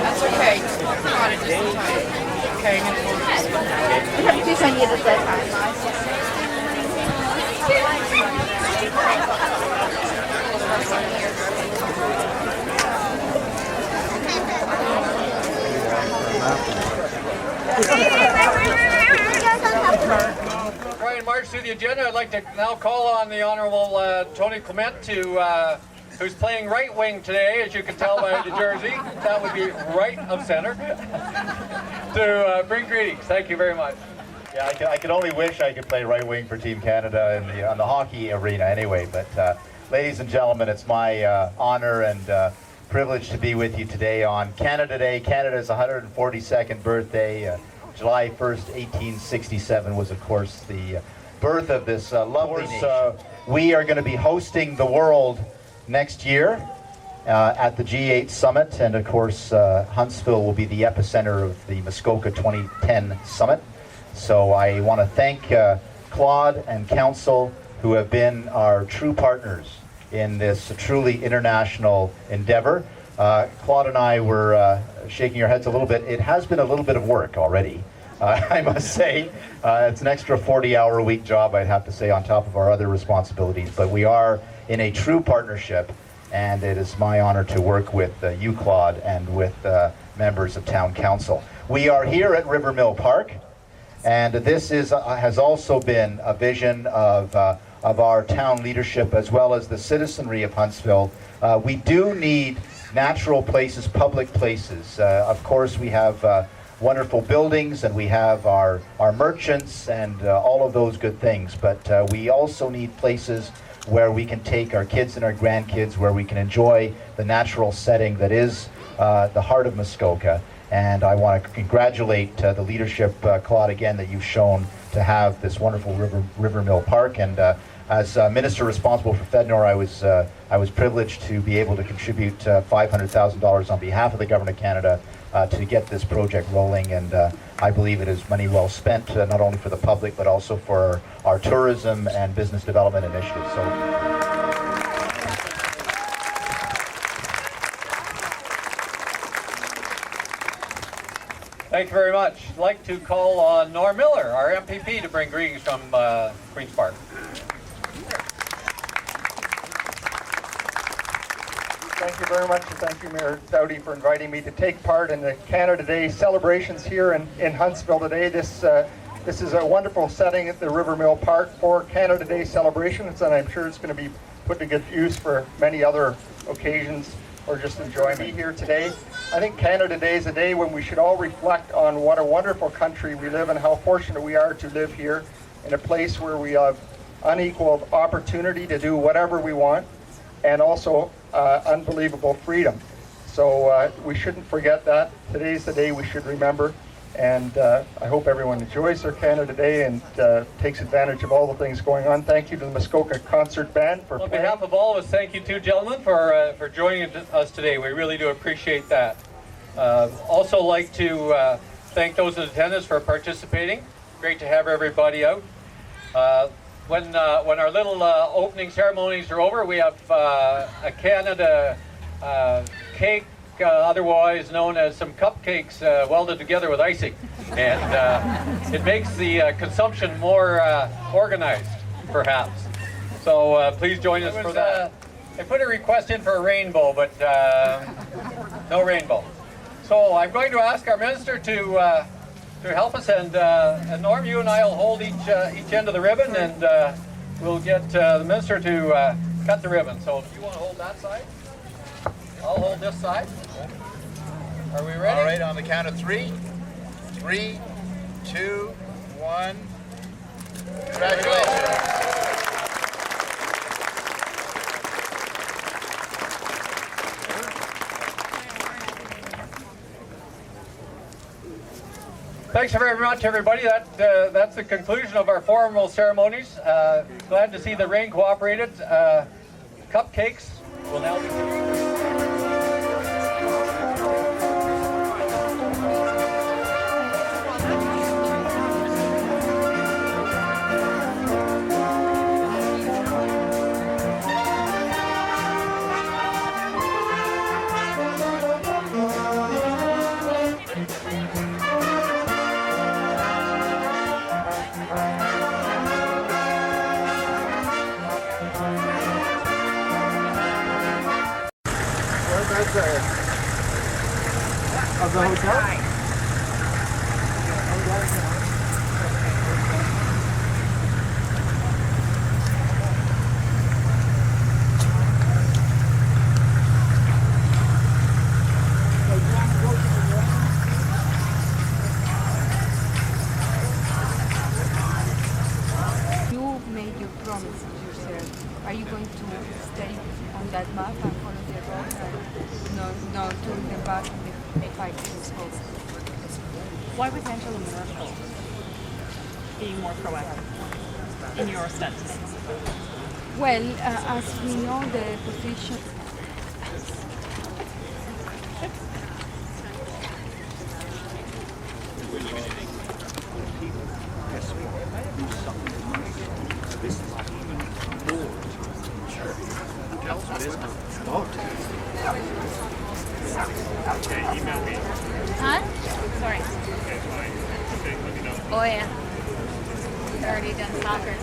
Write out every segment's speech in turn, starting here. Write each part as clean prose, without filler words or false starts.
That's okay. Got it just in time. Okay. Please, I need the Try and march through the agenda. I'd like to now call on the Honourable Tony Clement to, who's playing right wing today, as you can tell by the jersey. That would be right of center. To bring greetings. Thank you very much. Yeah, I could only wish I could play right wing for Team Canada on the hockey arena anyway. But ladies and gentlemen, it's my honor and privilege to be with you today on Canada Day. Canada's 142nd birthday. July 1st, 1867 was, of course, the birth of this lovely nation. We are going to be hosting the world next year at the G8 summit, and of course Huntsville will be the epicenter of the Muskoka 2010 summit. So I want to thank Claude and Council, who have been our true partners in this truly international endeavor. Claude and I were shaking our heads a little bit. It has been a little bit of work already, I must say. It's an extra 40-hour-a-week job, I'd have to say, on top of our other responsibilities. But we are in a true partnership, and it is my honor to work with you, Claude, and with members of Town Council. We are here at River Mill Park, and this has also been a vision of our town leadership as well as the citizenry of Huntsville. We do need natural places, public places. Of course, we have wonderful buildings, and we have our merchants and all of those good things, but we also need places where we can take our kids and our grandkids, where we can enjoy the natural setting that is the heart of Muskoka. And I want to congratulate the leadership, Claude, again, that you've shown to have this wonderful River Mill Park. And as Minister responsible for FedNor, I was privileged to be able to contribute $500,000 on behalf of the Government of Canada to get this project rolling. And I believe it is money well spent, not only for the public, but also for our tourism and business development initiatives. So. Thank you very much. I'd like to call on Norm Miller, our MPP, to bring greetings from Queen's Park. Thank you very much, and thank you, Mayor Dowdy, for inviting me to take part in the Canada Day celebrations here in Huntsville today. This is a wonderful setting at the River Mill Park for Canada Day celebrations, and I'm sure it's going to be put to good use for many other occasions or just enjoying me here today. I think Canada Day is a day when we should all reflect on what a wonderful country we live in, how fortunate we are to live here in a place where we have unequaled opportunity to do whatever we want, and also unbelievable freedom. So we shouldn't forget that. Today's the day we should remember, and I hope everyone enjoys their Canada Day and takes advantage of all the things going on. Thank you to the Muskoka Concert Band for On playing. behalf of all of us, thank you two gentlemen for joining us today. We really do appreciate that. Also like to thank those in attendance for participating. Great to have everybody out. When our little opening ceremonies are over, we have a Canada cake, otherwise known as some cupcakes welded together with icing. And it makes the consumption more organized, perhaps. So please join us for that. I put a request in for a rainbow, but no rainbow. So I'm going to ask our minister to help us, and Norm, you and I will hold each end of the ribbon, and we'll get the minister to cut the ribbon. So if you want to hold that side, I'll hold this side. Are we ready? All right, on the count of 3. 3, 2, 1. Congratulations. Thanks very much, everybody. That's the conclusion of our formal ceremonies. Glad to see the rain cooperated. Cupcakes will now be... outside of the hotel. You made your promise to yourself. Are you going to stay on that map and follow the road and no turn them back if the fight is over? Why was Angela Merkel being more proactive in your sense? Well, as we know, the position. Huh? Sorry. Oh yeah. Already done soccer.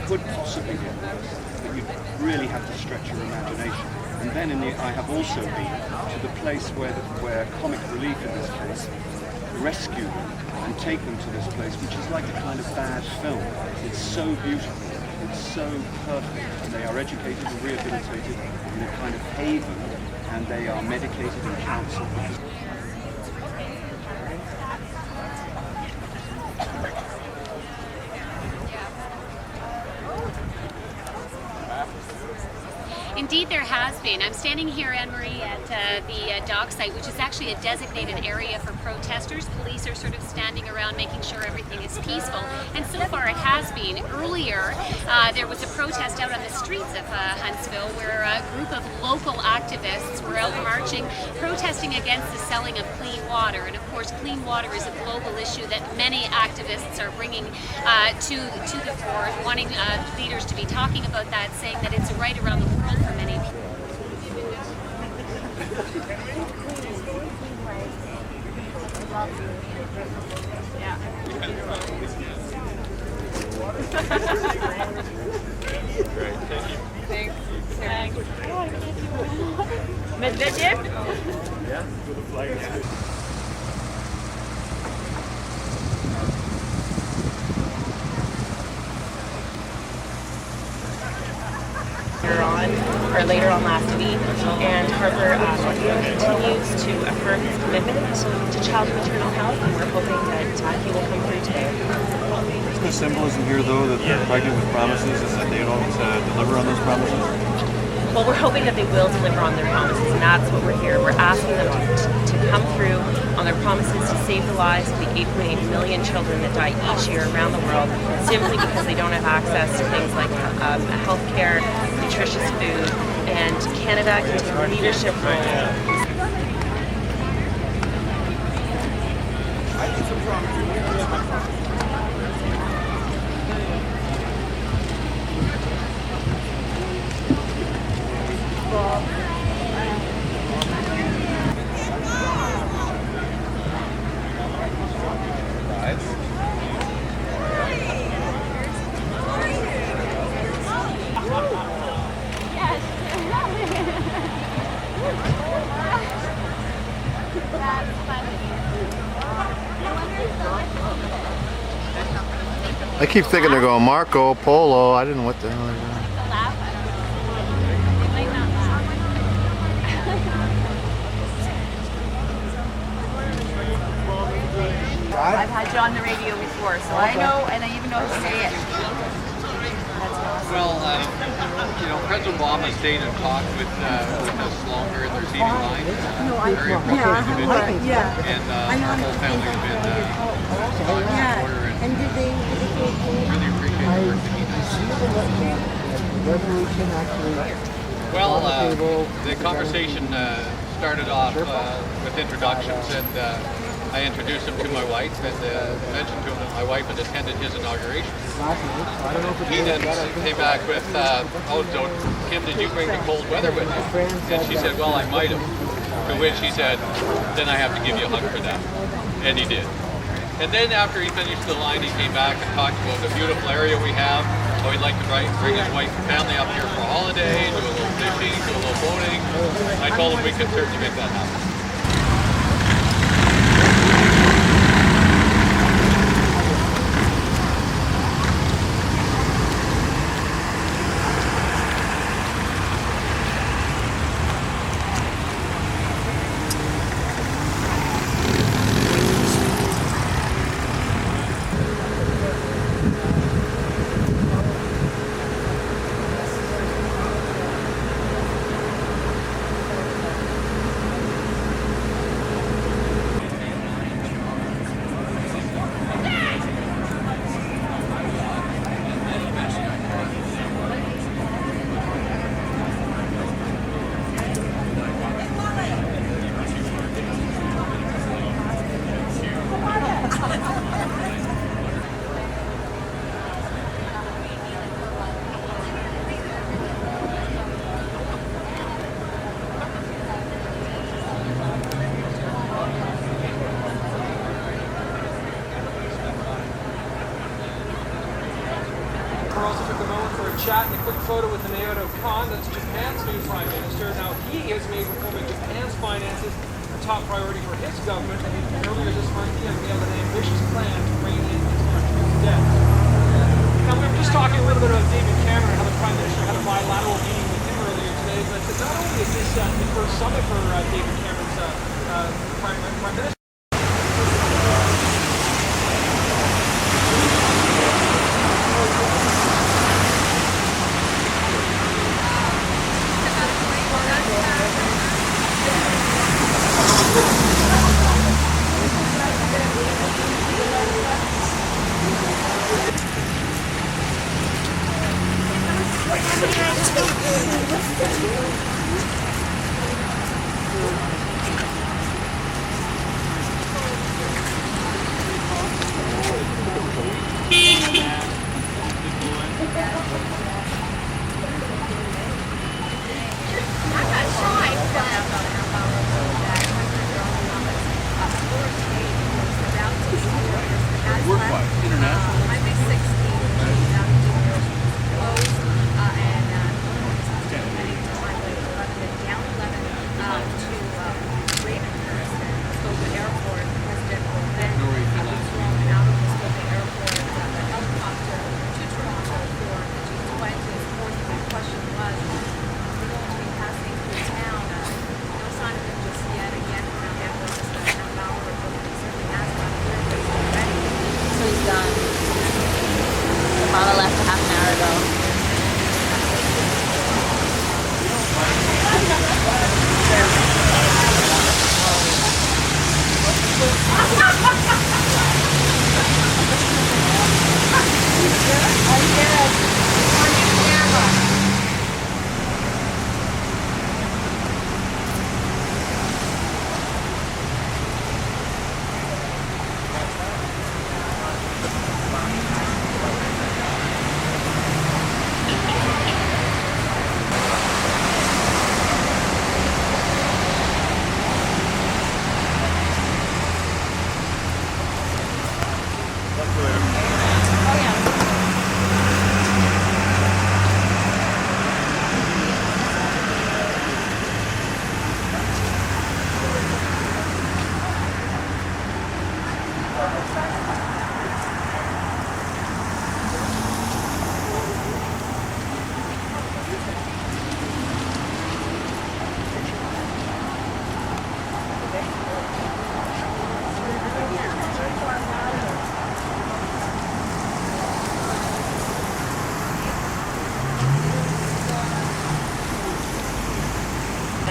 Could possibly get worse, but you really have to stretch your imagination. And then I have also been to the place where comic relief in this case rescue them and take them to this place, which is like a kind of bad film. It's so beautiful, it's so perfect, and they are educated and rehabilitated in a kind of haven, and they are medicated and counseled. Indeed, there has been. I'm standing here, Anne-Marie, at the dock site, which is actually a designated area for protesters. Police are sort of standing around making sure everything is peaceful, and so far it has been. Earlier, there was a protest out on the streets of Huntsville where a group of local activists were out marching, protesting against the selling of clean water. And of course, clean water is a global issue that many activists are bringing to the fore, wanting leaders to be talking about that, saying that it's right around the world for many people. Yeah. Great, thank you. Thanks. Medvedev? Yeah, with the flag. Or later on last week, and Harper continues to affirm his commitment to child and maternal health, and we're hoping that he will come through today. Isn't the symbolism here, though, that they're pregnant with promises, is that they don't deliver on those promises? Well, we're hoping that they will deliver on their promises, and that's what we're here. We're asking them to come through on their promises to save the lives of the 8.8 million children that die each year around the world, simply because they don't have access to things like health care, nutritious food, and Canada can take a leadership role. I keep thinking they're going Marco Polo. I didn't know what the hell they're doing. I've had you on the radio before, so I know, and I even know how to say it. Well, President Obama stayed and talked with us longer in their seating line. Very appreciative individual. And our whole family has been supporter and really appreciate the work that he does. Well, the conversation started off with introductions, and I introduced him to my wife and mentioned to him that my wife had attended his inauguration. He then came back with, so Kim, did you bring the cold weather with you? And she said, well, I might have. To which he said, then I have to give you a hug for that. And he did. And then after he finished the line, he came back and talked about the beautiful area we have, how he'd like to bring his wife and family up here for a holiday, do a little fishing, voting. I told him we could certainly make that happen. Also took a moment for a chat and a quick photo with Naoto Kan, that's Japan's new Prime Minister. Now he has made reforming Japan's finances a top priority for his government. Earlier this month he unveiled an ambitious plan to rein in his country's debt. Now we were just talking a little bit about David Cameron, how the Prime Minister had a bilateral meeting with him earlier today, but not only is this the first summit for David Cameron's Prime Minister, Mama left a half an hour ago.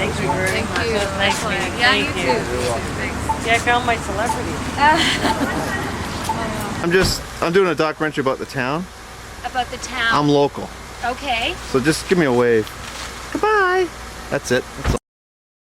Thank you very much. Thank you. Thank you. Yeah, Thank you you. too. Yeah, I found my celebrity. I'm doing a documentary about the town. About the town. I'm local. Okay. So just give me a wave. Goodbye. That's it. That's all.